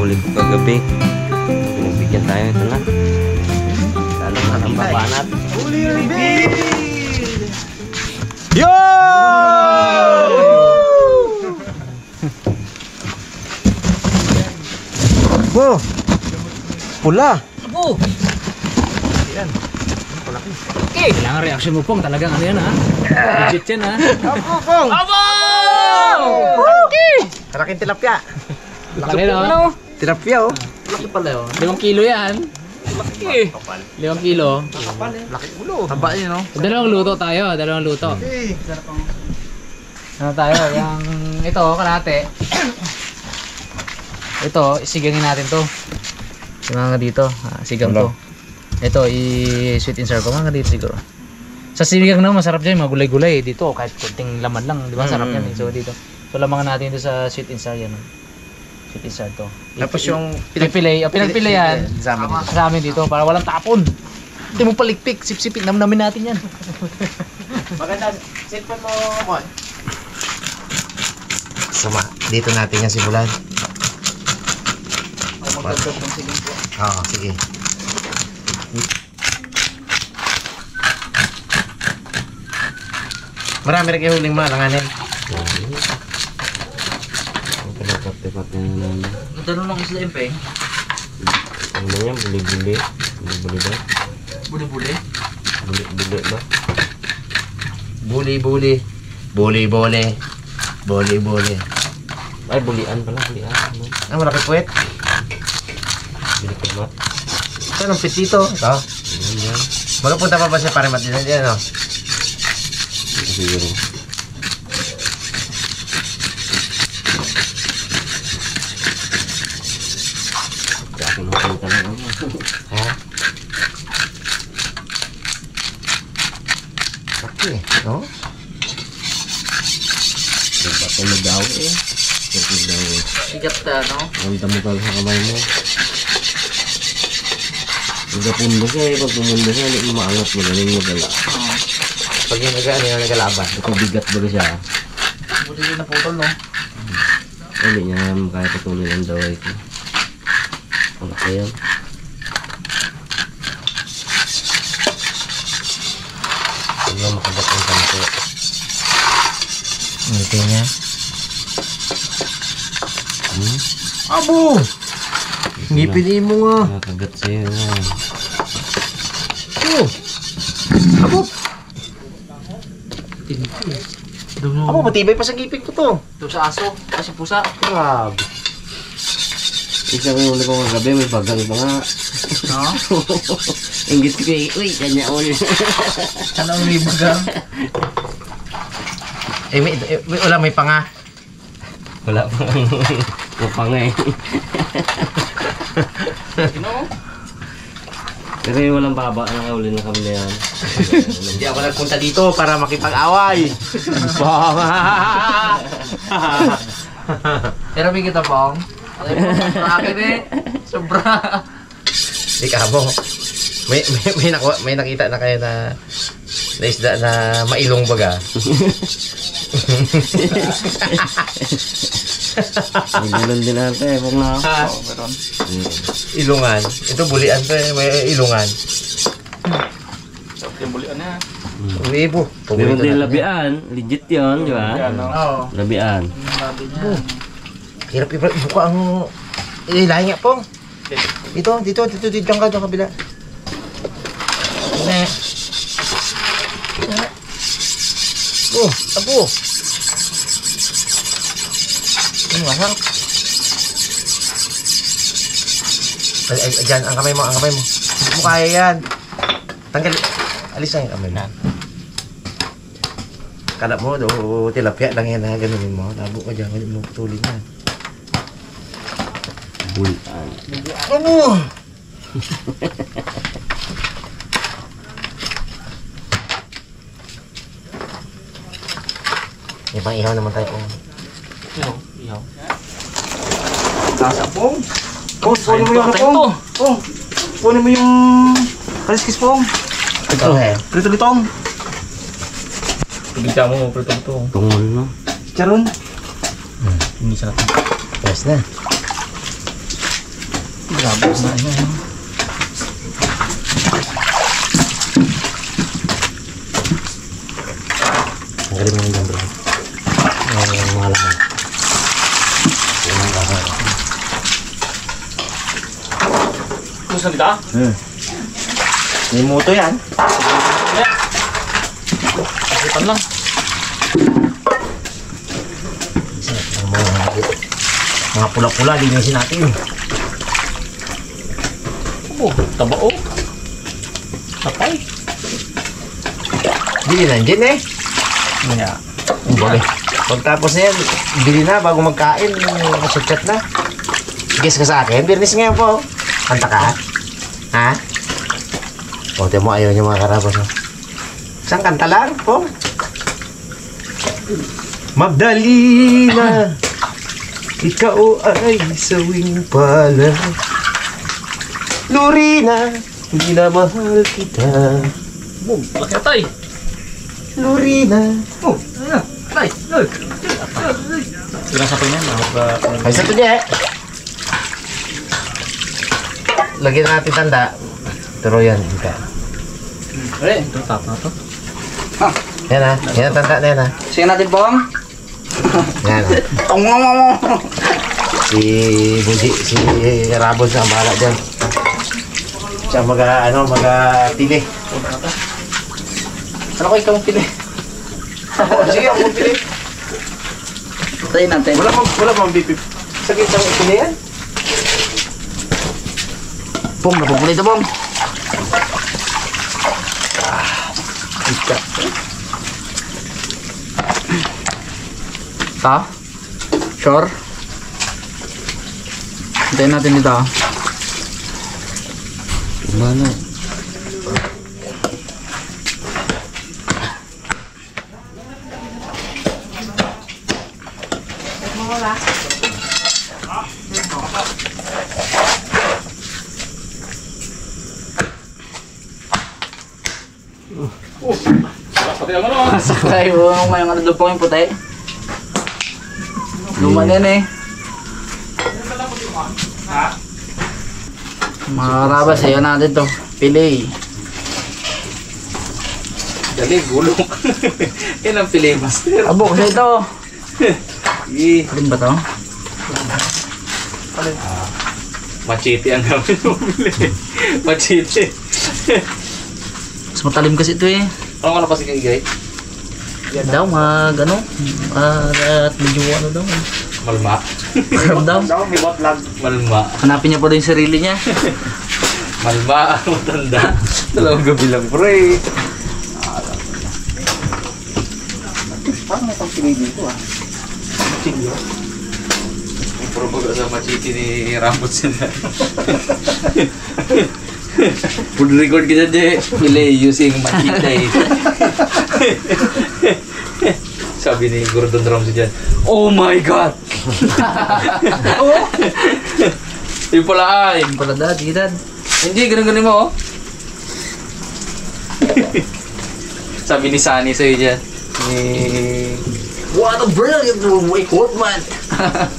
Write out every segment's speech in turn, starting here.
huli ko kagabi. Pinagbigyan tayo, ito na. Lalo na ang babanat. Huli reveal! Yo! Bo! Pula! Abo! Yan. Palaki. Okay! Kailangan reaction mo pong talagang ano yan ha? Legit yan ha? Abo, Pong! Abo! Okay! Kalaking tilapia. Laki no? Tilapia oh. Laki pala yun. 5 kilo yan. Laki. 5 kilo. Laki ulo. Taba yun no? Dalawang luto tayo. Dalawang luto. Okay. Ano tayo? Yung ito, kalahati. Ito, isigangin natin to. Yung mga dito, sigang to. Ito, i-sweet and sour ko mga dito siguro. Sa sigang naman, masarap dyan, mga gulay-gulay. Dito, kahit kunting laman lang, di ba? Sarap yan eh. So dito. So lamangan natin ito sa sweet and sour yan. Sweet and sour to. Tapos yung pinagpilay, pinagpilay yan. Sa amin dito, para walang tapon. Hindi mo palikpik, sip-sipin, namin natin yan. maganda, cellphone mo, Mon. Suma, dito natin yan simulan. Oo, sige. Marami rin kayo huling malanganin. Ang pinagkatipat na naman. Magtanong ng isla MP. Ano yan? Buli-buli? Buli-buli ba? Buli-buli? Buli-buli ba? Buli-buli. Buli-buli. Buli-buli. Ay, bulian pala. Bulian. Ano? Ah, malaki puwet. Bilikmat. Saan ang pitito? Ito. Yan, yan. Magpunta pa ba siya para matinan yan, no? Siguro. Kaya makita lang ako. Ha? Okay, no? Bato na daw eh. Bato daw eh. Sigat na, no? Ang damo ka sa kamay mo. Pagkapundo siya eh. Pag pumundo siya, hindi mo maangat. Magaling mo gala. Pag yung ano yung nagalaban. Ito bigat ba siya? Buli na putol, no? Hindi niya kaya patuloy ang daway ko. Ano kaya? Hindi mo makagat ang kanto. Ngiti niya. Abo! Ngipin mo nga. Nakagat sa'yo nga. Oh! Abo! Abo, matibay pa sa ngipin ko to. Ito sa aso, kasi pusa. Grabe. Isa ko yung ulit ko kagabi, may bagang pa nga. No? Ingit ko yung, uy, kanya ulit. Ano ang may bagang? May panga. Wala pa ang kapangay. Ino? Pero yung walang baba, nakahuli na kami na yan. Hindi ako nagpunta dito para makipag-away. Panga! Pero may kita pong. Akin eh. Sobra. Ika mo. May nakita na kayo na isda na mailong baga. May galon din natin eh, pag na. Ilungan. Ito bulian to eh. May ilungan. Yung bulian na. Uwi po. Pero din labian, legit yun, di ba? Oo. Labian. Hirap ibuka ang ilahin nga po. Dito dyan ka sa kabila. Ne. Abo. Ano masarap? Ay, dyan, ang kamay mo. Hindi mo kaya yan. Tanggal. Alis ang kamay mo. Kala mo, tilapia lang yan na ganunin mo. Labo ka dyan, ganun mo putulin yan. Bulian. Ano? May pang ihaw naman tayo. Ihaw. Lasa pong. Punin mo yung ano pong. Punin mo yung kaliskis pong. Ito eh. Prito-litong. Tubig mo, prito-litong. Tungol no? Charon. Hindi sa natin. Yes na. Grabe na yun. Ang galing mo nila bro. Ang mga laman. Gusto nito? May moto yan. Ipan lang. Mga pula-pula, linisin natin. Oh, taba oh. Tapay. Bili na dyan eh. Kaya. Bali. Pagtapos na yan, bili na bago magkain. Chat na. Guess ka sa akin, birnis ngayon po. Kanta ka? Ha? O, tiyan mo, ayaw niya mga karabas. No? Isang kanta lang po. Magdalena, ikaw ay sawing pala. Lorena, hindi na mahal kita. Boom, laki na tay. Lorena. Oh, ayan. Tay, look. Ilang sapay niyan? Ay, sa ito niya eh. Lagyan natin tanda. Pero yan, hindi. Eh, ito tap na to. Yan ha. Yan ang tanda na yan ha. Sige natin, Pong. Yan ha. Si Buji, si Rabos na ang bahala dyan. Siya mag-pili. Ano ko ikaw pili? Sige, ako pili. Tayo natin. Wala pang bipip. Sige, isang pili yan. Pong, napupuli ito, Pong. Ta? Sure? Hintayin natin dito. Mana? Sakay mo may ano doon po yung puti. Luma na yan eh. Mga karabas, ayaw natin to. Pili. Dali, gulong. Yan ang pili, master. Abo, kasi ito. Alin ba to? Machete ang gamit mo bili. Machete. Mas matalim kasi ito eh. Ano ka na pa si Kigay? Daw, ano? At medyo ano daw. Malma. Daw. May botlag. Malma. Hanapin niya pa rin yung sarili niya. Malma ang matanda. Dalawang gabi lang, pre. Parang may pang pili dito ah. Sige. May puro baga sa machete ni Rambot sila. Food record kita dyan. Pili using machete. Sabi ni Gordon Ramsay dyan, oh my God! Yung pala ay. Yung pala dad, dad. Hindi, ganun-ganun mo oh. Sabi ni Sunny sa'yo dyan. What a brilliant equipment!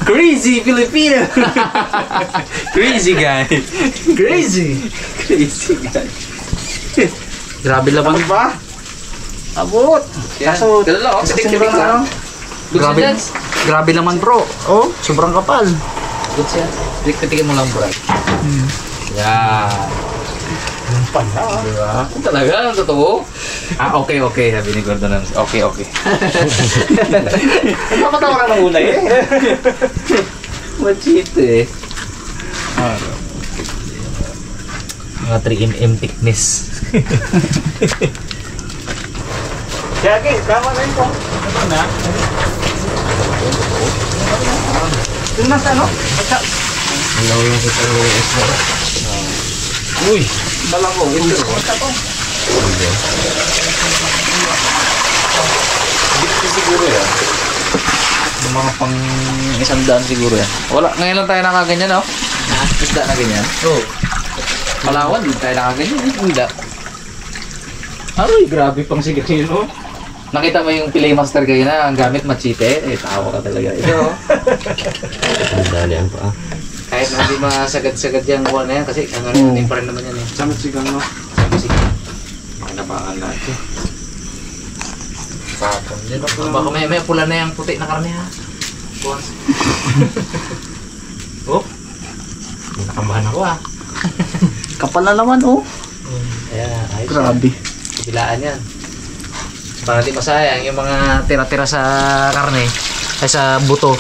Crazy Filipino! Crazy guy! Crazy! Crazy guy! Grabe laban ba? Abot. Kaso, ganun lang oh. Titik-titik lang. Good Grabe, siya. grabe naman bro. Oh, sobrang kapal. Good siya. Titik-tikin mo lang bro. Yan. Pala. Diba? Talaga, ang totoo. Okay, okay. Sabi ni Gordon Ramsay. Okay, okay. Napatawa lang ng ulay eh. Machete. Mga 3mm thickness. Jackie, tama na yun po. Ito na. Ito na sa ano? Hello yung sa LOS mo. Uy! Balang ko. Ito po. Dito siguro yan. Yung mga pang 100 siguro yan. Wala, ngayon lang tayo nakaganyan, no? Isda na ganyan. Oo. Palawan, hindi tayo nakaganyan. Hindi. Aroy, grabe pang sigarin, no? Nakita mo yung Pilay Master kayo na ang gamit machete? Eh, tawa ka talaga. Ito, oh. Ang dali ang paa. Kahit kahit na hindi masagad-sagad yung kuha na yan kasi ang ano pa rin naman yan eh. Samit sigang, no? Sige. Napakan natin. Tapon din. Baka may pula na yung puti na karne ha. Buwan. Oh. Nakabahan ako ah. Kapal na naman, oh. Ayan, ayos. Grabe. Bilaan yan. Para di masayang yung mga tira-tira sa karne ay sa buto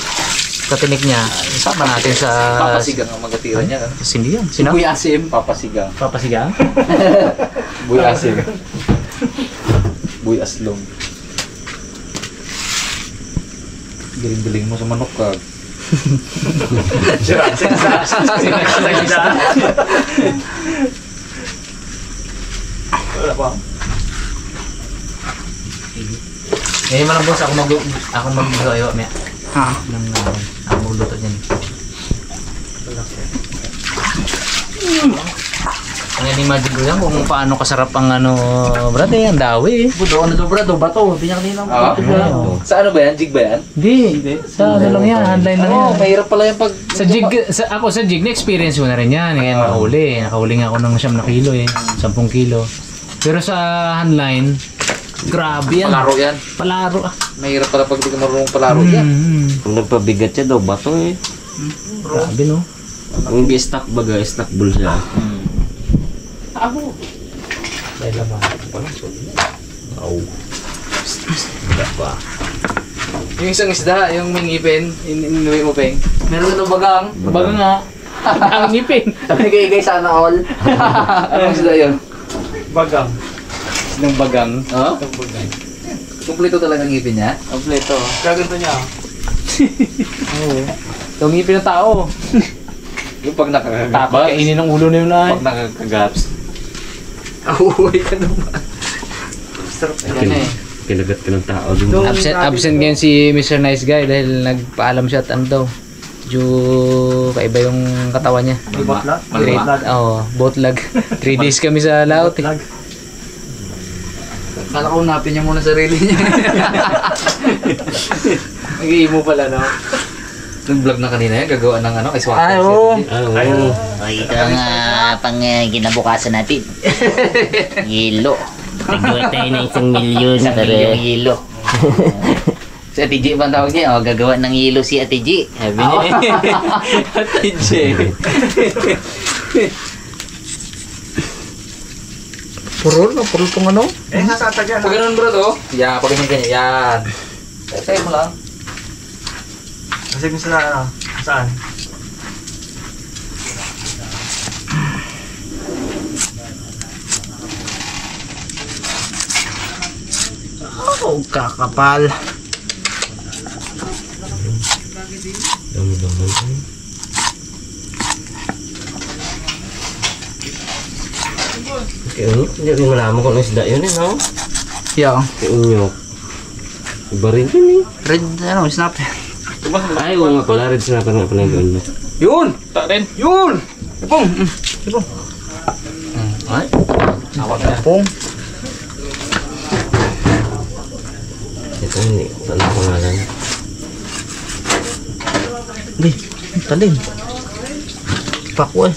sa tinik niya. Isama natin sa Papasigang ang magatira niya. Sindi yan. Sino? Buy asim, papasigang. Papasigang? Buy asim. Buy aslong. Galing-galing mo sa manok ka. Wala pa. Ngayon mo lang boss, ako mag-gawa maya. Ha? Ako magluluto dyan. Ang in-imagine ko yan kung paano kasarap ang ano, brad eh, ang dawi eh. Budo, ano to, brado? Bato. Hindi niya kanina mo. Sa ano ba yan? Jig ba yan? Hindi, sa ano lang yan, handline lang yan. Oo, mahirap pala yung pag... Sa jig, ako sa jig, na-experience ko na rin yan. Ngayon nakahuli. Nakahuli nga ako ng 9 na kilo eh. 10 kilo. Pero sa handline, grabe yan. Palaro yan. Palaro ah. Mahirap pala pag di ka marunong palaro yan. Kung nagpabigat siya daw, bato eh. Grabe no. Ang gi-stack baga, stack bull siya. Ako. Dahil naman. Walang sulit. Au. Yung isang isda, yung may ngipin, inuwi mo peng. Meron na bagang. Baga nga. Ang ngipin. Sabi kay sana all. Anong sila yun? Bagang. Ng bagang. Oo? Ng bagang. Kompleto talaga ang ngipin niya? Kompleto. Kaganto niya. Oo. Yung ngipin ng tao. Yung pag Takot nakakagabas. kainin ng ulo na yun ay. Pag nakakagaps. Ahuhay ka naman. Sarap na yan eh. Kinagat ka ng tao dun. Absent ngayon si Mr. Nice Guy dahil nagpaalam siya at ano daw. Medyo kaiba yung katawan niya. Boatlag. 3 days kami sa laot eh. Kala ko unapin niya muna sarili niya. Nag-iimo pala no? Nag-vlog na kanina yan, gagawa ng ano, ice water. Ay, oo. Oo. Ito ang pang kinabukasan natin. Yelo. Nagawa tayo ng 1 milyon. 1 milyong yelo. Si Ate G ba ang tawag niya? O, gagawa ng yelo si Ate G. Sabi niya. Ate G. Purol tong ano? Eh, nasa atagyan. Pag ganun bro to, yan, pag ganyan ganyan, yan. Tayo mo lang. Kasi gusto na ano, saan? Oh, kakapal. Kaya unyok, hindi rin malaman kung ano isda yun eh, no? Yeah. Kaya unyok. Iba rin yun eh. Red, ano, snap. Ay, oo nga pala, red snapper nga pala yung unyok. Yun! Tarin! Yun! Ipong! Ipong. Ay? Awag na pong. Ito, hindi. Ito ang pangalan. Di, talim. Pakwa eh.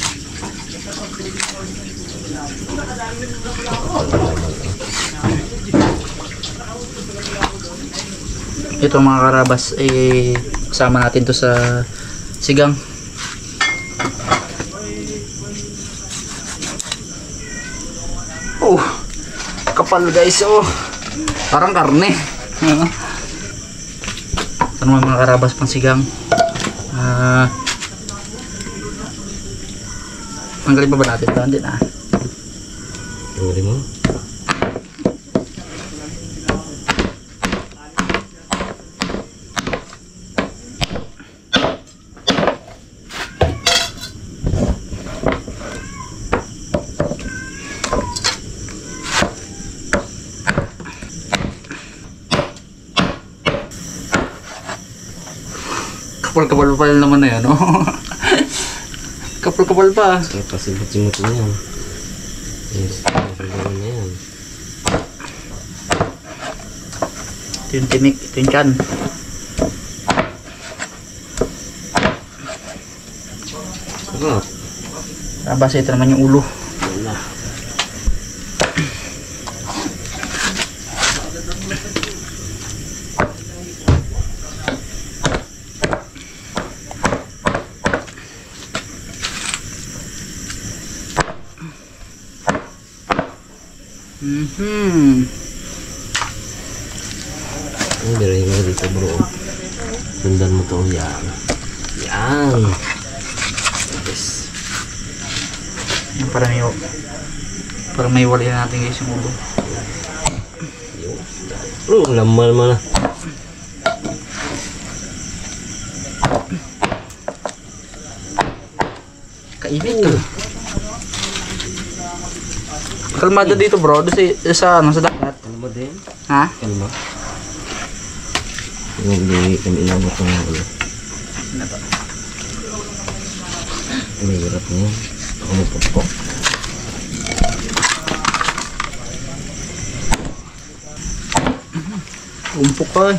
Ito mga karabas, eh, kasama natin to sa sigang. Oh, kapal guys, oh. Parang karne. Ito naman mga karabas pang sigang. Tanggalin pa ba natin ito? Hindi na. Tanggalin mo. Kapal-kapal pa naman na yan, oh. Kapal-kapal pa. Ay, pasimot-simot na yan. Yes, pasimot na yan. Ito yung tinik, ito yung tiyan. Sarap. Basta ito naman yung ulo. Wala. Ang biray mo dito bro. Sundan mo to. Yan. Yan. Yes. Para may wala natin guys yung ulo. Bro, ang lamal mo na. Kainit to. Kalmado dito bro, doon sa dagat. Kalma din. Ha? Kalma. Hindi kami inabot ng ulo. May hirap niya. Ako magpapok. Umpok ka eh.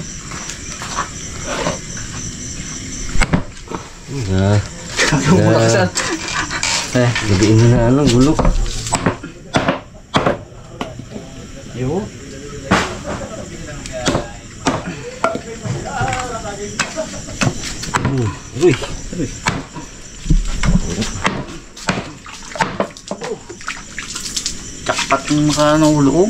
Gabiin na ano, gulok. Yo. Uy. Jackpot yung ulo.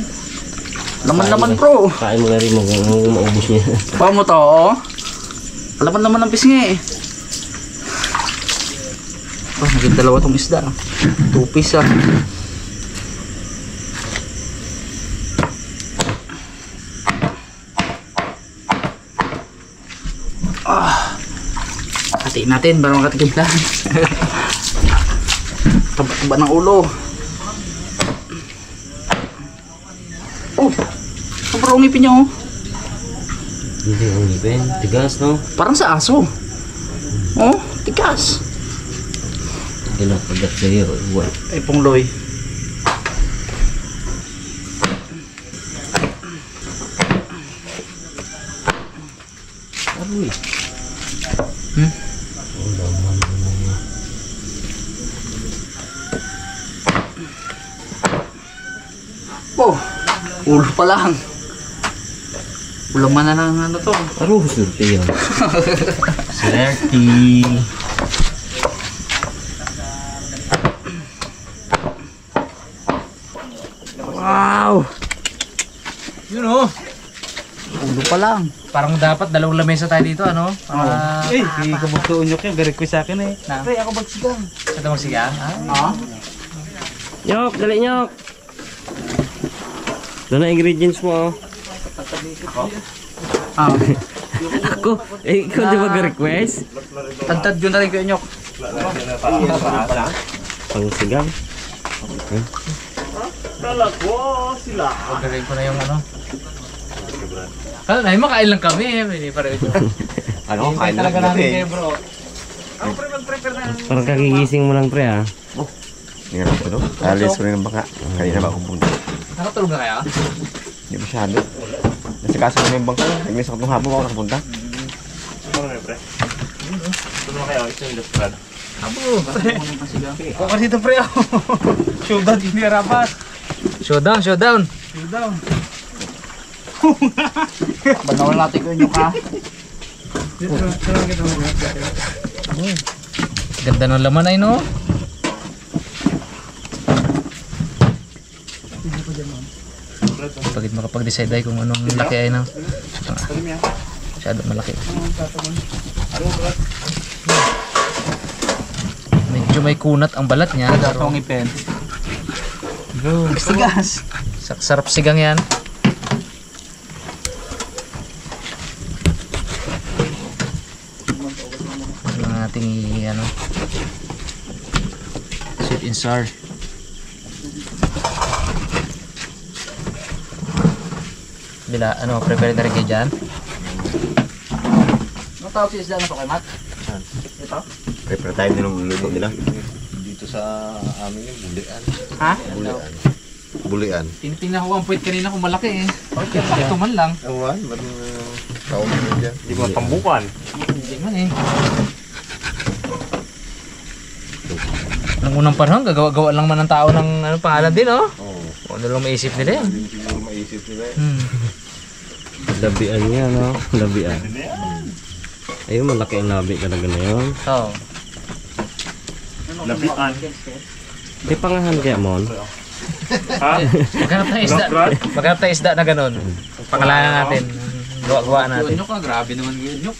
Laman-laman bro. Kain mo na rin mo kung maubos niya. Pa mo to oh. Laman-laman ng pisngi eh. Oh, naging dalawa tong isda. 2 piece ah. Hatiin natin para makatigil lang. Taba-taba ng ulo. Oh, sobrang ngipin niya oh. Hindi ang ngipin. Tigas no? Parang sa aso. Oh, tigas. Kinakagat sa'yo. Uwan. Ay, pungloy. Aroy. Oh, ulo pa lang. Ulaman na lang ano to. Aroy, surte yan. Swerte. Wow! Yun oh. Ulo pa lang. Parang dapat dalawang lamesa tayo dito, ano? Para... Hindi ko magtuunyo kayo. Ga-request sa akin eh. Na? Pre, ako magsigang. Ito magsigang? Ah? Nyok, dali nyok. Doon na ingredients mo. Ah. Ako, ikaw di ba ga-request? Tantad yun na rin kayo, Nyok. Pang sigang. Pagaling ko na yung ano. Kala na, makain lang kami. Hindi pa rin ito. Ano, kain na Talaga lang namin natin. kayo bro. Parang kagigising mo lang pre ah. Hindi nga lang ito. Alis ko rin ng baka. Kanina ba akong punta? Nakatulog na kaya? Hindi masyado. Nasa kaso ko na yung bangko. Nag-miss ako nung hapon ako nakapunta. Ako dito, pre. Showdown, hindi rapat. Showdown, showdown. Showdown. Banawal natin ko yung ka. Ganda ng laman ay no? Pagit makapag-decide ay kung anong laki ay no? Masyado malaki. Medyo may kunat ang balat niya. Dato ang ipin. Tigas. Sarap sigang yan. Ang ating ano, sweet and sour. Bila, ano, prepare na rin kayo dyan? Ano tawag si isda na to kay Matt? Ito? Prepare tayo din ng luto nila. Dito sa amin yung bulian. Ha? Bulian. Tinitingnan ko ang puwit kanina kung malaki eh. Ito man lang. Awan, ba't tawag mo dyan? Hindi mo tambukan. Hindi man eh. Nung unang panahon, gagawa-gawa lang man ng tao ng ano, pangalan din, oh. Oo. Ano lang maisip nila yan. Hindi siguro maisip nila eh. Labian niya, no? Labian. Ayun, malaki ang labi talaga na yun. Oo. May pangahan kaya, Mon? Maghanap tayo isda. Maghanap tayo isda na ganun. Pangalanan natin. Gawa-gawa natin. Nyok grabe naman yun, Nyok.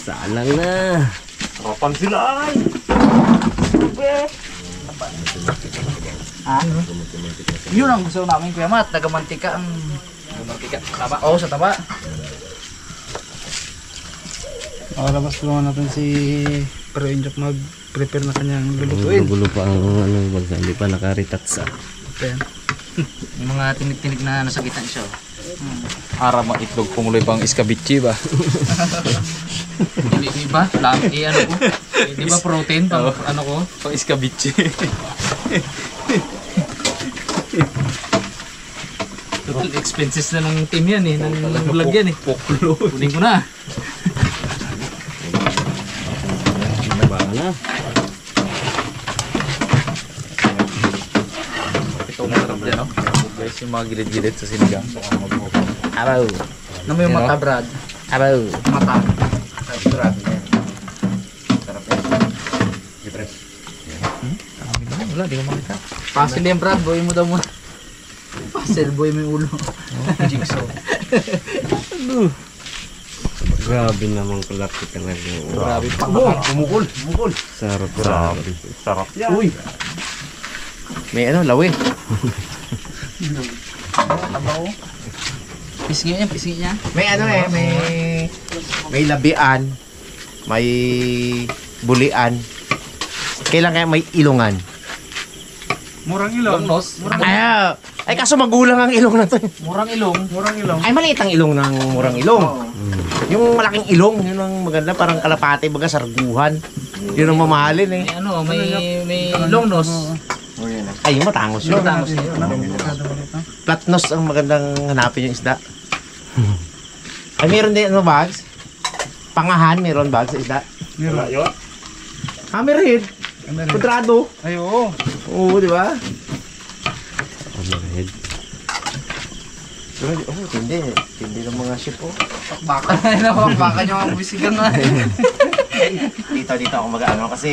Salang na. Yun ang gusto namin, Kuya Mat. Nagamantika ang... Nagamantika. Taba. Oo, sa taba. Labas tulungan natin si Pero Injok mag-prepare na kanyang lulutuin. Gulo pa ang ano, bagsa. Hindi pa nakaritatsa. Ayan. Yung mga tinik-tinik na nasa gitna siya. Ara mga itlog kumuloy pang iskabichi ba? Di ba? Ano ko? Di ba protein? Pang, ano ko? Pang iskabichi. Total expenses na ng team yan eh. Ng vlog yan eh. Poklo. Kunin ko na. Baka na. Ito masarap dyan, no? Guys, yung mga gilid-gilid sa sinigang. Araw. Ano mo yung mata, Brad? Araw. Mata. Wala, di ko makita. Puzzle yan, Brad. Boy mo daw mo. Puzzle, boy mo yung ulo. Jigsaw. Grabe naman kalaki talaga. Grabe pa. Bumukol. Sarap. Sarap yan. Uy. May ano, lawi. Pisngi niya. May ano eh, may labian, may bulian. Kailan kaya may ilungan? Murang ilong. Longnos. Ay kaso magulang ang ilong na to. Murang ilong. Ay maliit ang ilong ng murang ilong. Yung malaking ilong, yun ang maganda, parang kalapate, baga sarguhan. Yun ang mamahalin eh. May ano, may long nose. Ay, yung matangos yun. Matangos yun. Platnos ang magandang hanapin yung isda. Ay, meron din ano bags? Pangahan, meron bags sa isda. Hammerhead. Kudrado. Ay, oo. Oo, di ba? Hammerhead. Pero, hindi. Hindi ng mga ship, oh. Baka nyo ang bisigan na. Dito ako mag-ano kasi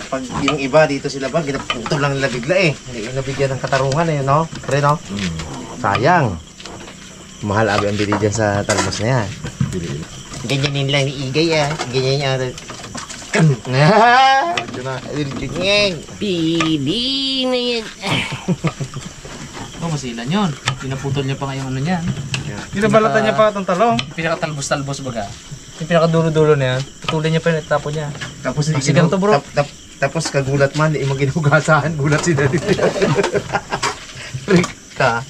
pag yung iba dito sila ba, ginaputol lang nila bigla eh. Hindi yung nabigyan ng katarungan eh, no? Pre, no? Sayang. Mahal abi ang bili dyan sa talbos na yan. Ganyanin lang ni Igay ah. Ganyan niya. Pili na yan. Oh, masilan yun. Pinaputol niya pa nga yung ano niyan. Pinabalatan niya pa itong talong. Pinakatalbos-talbos baga. Yung pinakadulo-dulo na yan, putulin niya pa yung tapo niya. Tapos Sigang to, bro. Tapos kagulat man, di mo ginugasahan, gulat si Daddy. Rikta.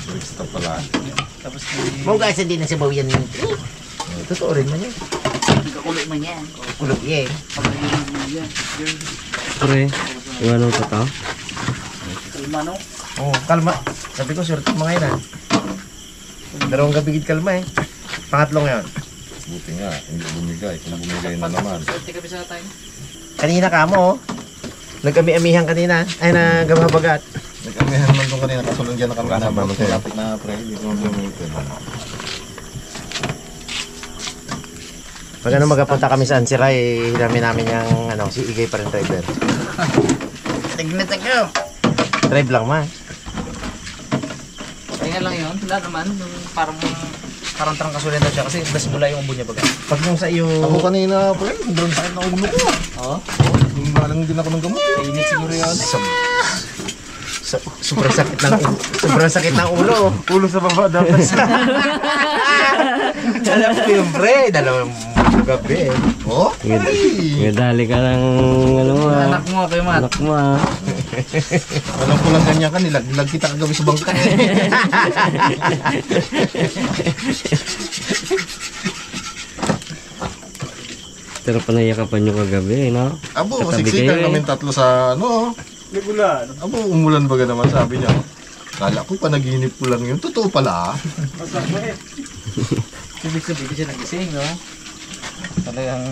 Basta pala. Tapos Mau gasan din na si Bawian. Totoo rin man yan. Kakulog man yan. Kulog eh. Pre, yung ano ito to? Oh, kalma. Sabi ko, sure mga yun ah. Dalawang gabi gid kalma eh. Pangatlo ngayon. Buti nga, hindi bumigay. Kung bumigay na naman. Kanina ka mo oh. Nag-ami-amihan kanina. Ay, nagamabagat. Nag-amihan naman doon kanina kaso nandiyan na kami na lapit na pre. Hindi ko gamitin. Pag ano magapunta kami sa Ansiray, hinamin namin yung ano, si Igay pa rin driver. Tignan ko. Drive lang man. Kaya lang yun, wala naman. Yung parang trangkasulit daw siya kasi bas bula yung umbo niya baga. Pag yung sa iyo... Ako kanina pre, sobrang sakit na ulo ko. Oo. Yung balang din ako ng gamot. Init siguro yun. Sobrang sakit ng ulo. Sobrang sakit ng ulo. Ulo sa baba dapat. Alam ko yung pre, dalawang gabi eh. Oh? Dali ka ng ano mo ah. Anak mo, Kuya Mat. Anak mo ah. Alam ko lang ganyan ka, nilaglag kita kagabi sa bangka. Pero panayakapan nyo kagabi, no? Abo, Katabi siksikan kayo eh. kami tatlo sa ano. Nagulan. Abo, umulan baga naman sabi niya. Kala ko panaginip ko lang yun. Totoo pala. Ibig sabihin siya nagising, no? Talagang...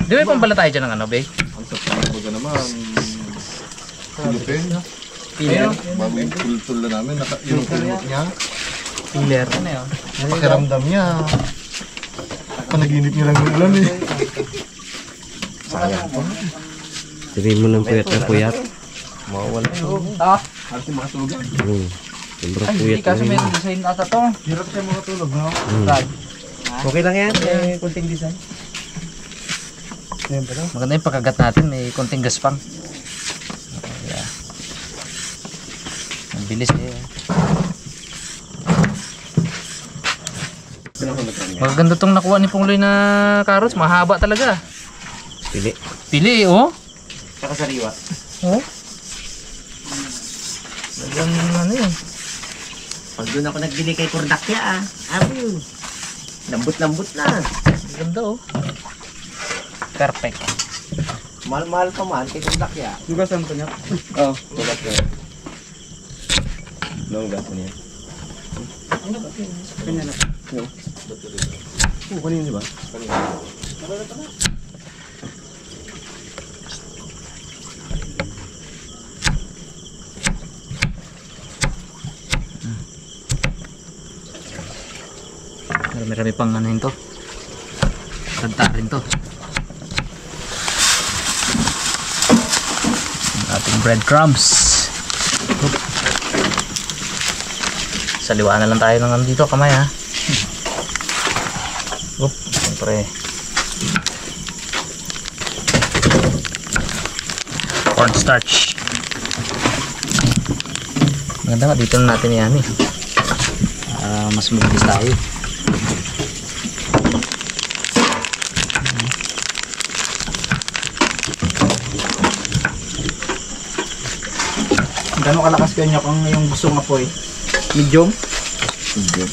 Di ba pambala tayo dyan ng ano, Bey? Ang sarap baga naman. Kulupin. Piller. Bago yung kultul na namin. Yung kulot niya. Piller. Ano yun? Pakiramdam niya. Panaginip niya lang yung ulan eh. Sayang po. Sabihin mo ng puyat na puyat. Mawawala. Ah, Sobrang ay, puyat hindi kasi na may yun. design ata to. Hirap siya makatulog, no? Brad. Okay lang yan. Eh, kunting design. Ayan pala. Maganda yung pagkagat natin, may konting gaspang. Yeah. Ang bilis eh. Maganda tong nakuha ni Pungloy na carrots, mahaba talaga. Pili. Pili oh. Tsaka sariwa. Oh. Talagang ano yun. Pag doon ako nagbili kay Kordakya Abi. Lambot-lambot na. Ang ganda oh. Perfect. Mahal-mahal pa man kay Kordakya. Lugasan pa niya. Oo. Tulat na yan. Naugasan niya. Kanya na. Oo, kanina di ba? Marami-rami pang ano yun to. Tagta rin to. Ang ating breadcrumbs. Oop. Saliwaan na lang tayo ng ano dito, kamay ha. Oop, siyempre. Cornstarch. Maganda nga, dito na natin yan eh. Mas mabilis tayo. Gano'ng kalakas kanya kung yung gusto ng apoy? Medium? Hindi.